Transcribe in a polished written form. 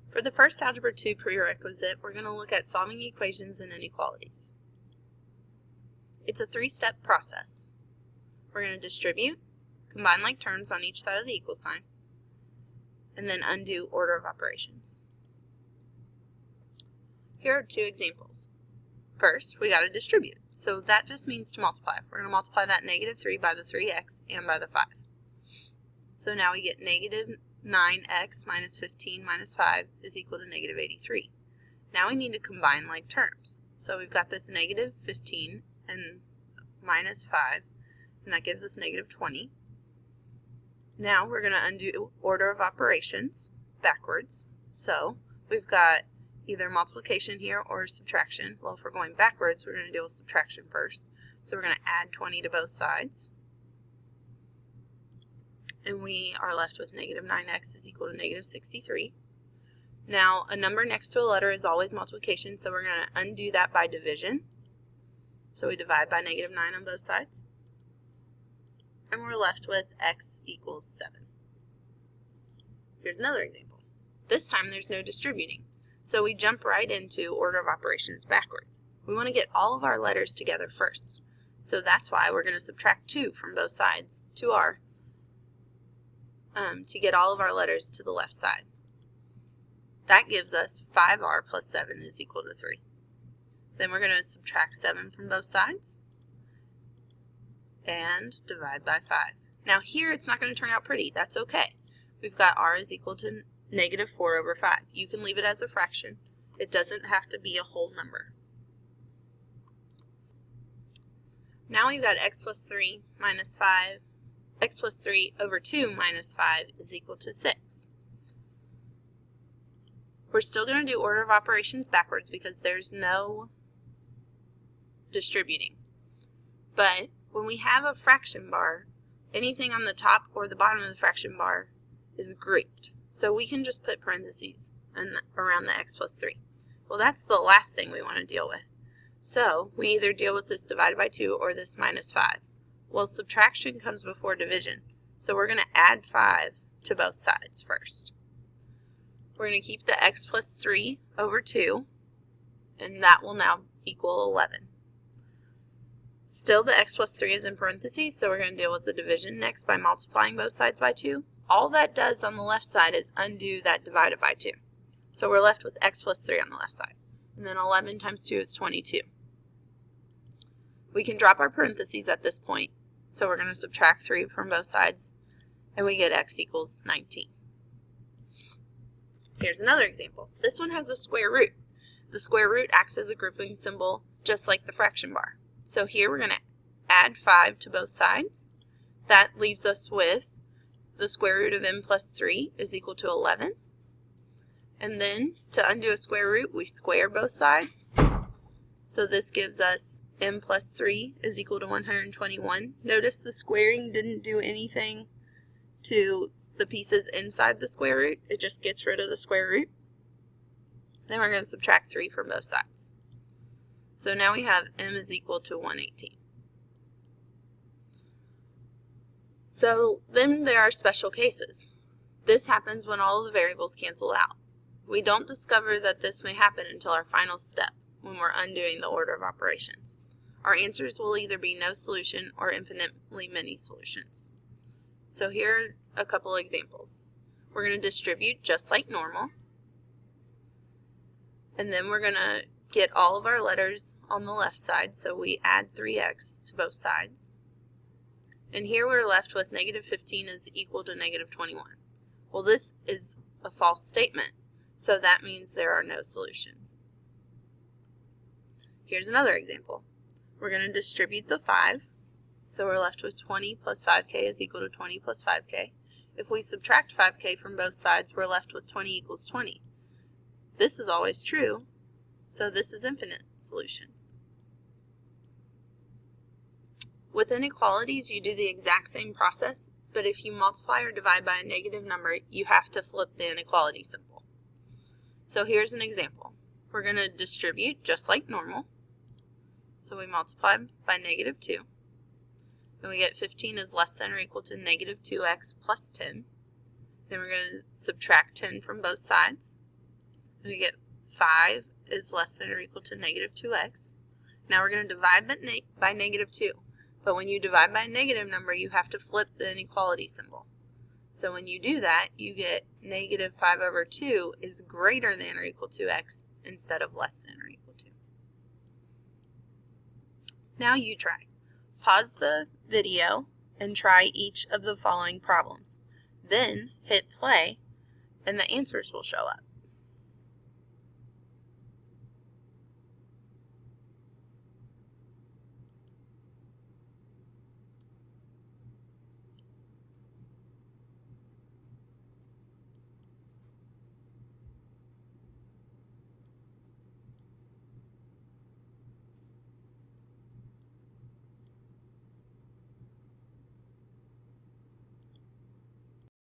For the first Algebra 2 prerequisite, we're going to look at solving equations and inequalities. It's a three-step process. We're going to distribute, combine like terms on each side of the equal sign, and then undo order of operations. Here are two examples. First, we got to distribute, so that just means to multiply. We're going to multiply that -3 by the 3x and by the 5. So now we get -9x minus 15 minus 5 is equal to -83. Now we need to combine like terms. So we've got this -15 and minus 5, and that gives us -20. Now we're going to undo order of operations backwards. So we've got either multiplication here or subtraction. Well, if we're going backwards, we're going to deal with subtraction first. So we're going to add 20 to both sides. And we are left with -9x is equal to -63. Now, a number next to a letter is always multiplication, so we're going to undo that by division. So we divide by -9 on both sides. And we're left with x equals 7. Here's another example. This time there's no distributing, so we jump right into order of operations backwards. We want to get all of our letters together first, so that's why we're going to subtract 2 from both sides to get all of our letters to the left side. That gives us 5r plus 7 is equal to 3. Then we're going to subtract 7 from both sides and divide by 5. Now here it's not going to turn out pretty. That's okay. We've got r is equal to -4 over 5. You can leave it as a fraction. It doesn't have to be a whole number. Now we've got x plus 3 minus 5. X plus 3 over 2 minus 5 is equal to 6. We're still going to do order of operations backwards because there's no distributing. But when we have a fraction bar, anything on the top or the bottom of the fraction bar is grouped. So we can just put parentheses around the x plus 3. Well, that's the last thing we want to deal with. So we either deal with this divided by 2 or this minus 5. Well, subtraction comes before division, so we're going to add 5 to both sides first. We're going to keep the x plus 3 over 2, and that will now equal 11. Still, the x plus 3 is in parentheses, so we're going to deal with the division next by multiplying both sides by 2. All that does on the left side is undo that divided by 2. So we're left with x plus 3 on the left side. And then 11 times 2 is 22. We can drop our parentheses at this point. So we're going to subtract 3 from both sides, and we get x equals 19. Here's another example. This one has a square root. The square root acts as a grouping symbol, just like the fraction bar. So here we're going to add 5 to both sides. That leaves us with the square root of m plus 3 is equal to 11. And then, to undo a square root, we square both sides. So this gives us m plus 3 is equal to 121. Notice the squaring didn't do anything to the pieces inside the square root. It just gets rid of the square root. Then we're going to subtract 3 from both sides. So now we have m is equal to 118. So then there are special cases. This happens when all of the variables cancel out. We don't discover that this may happen until our final step, when we're undoing the order of operations. Our answers will either be no solution or infinitely many solutions. So here are a couple examples. We're going to distribute just like normal. And then we're going to get all of our letters on the left side, so we add 3x to both sides. And here we're left with -15 is equal to -21. Well, this is a false statement, so that means there are no solutions. Here's another example. We're going to distribute the 5, so we're left with 20 plus 5k is equal to 20 plus 5k. If we subtract 5k from both sides, we're left with 20 equals 20. This is always true, so this is infinite solutions. With inequalities, you do the exact same process, but if you multiply or divide by a negative number, you have to flip the inequality symbol. So here's an example. We're going to distribute just like normal. So we multiply by -2, and we get 15 is less than or equal to -2x plus 10. Then we're going to subtract 10 from both sides. We get 5 is less than or equal to negative 2x. Now we're going to divide by negative 2. But when you divide by a negative number, you have to flip the inequality symbol. So when you do that, you get negative 5 over 2 is greater than or equal to x instead of less than or equal to. Now you try. Pause the video and try each of the following problems. Then hit play and the answers will show up.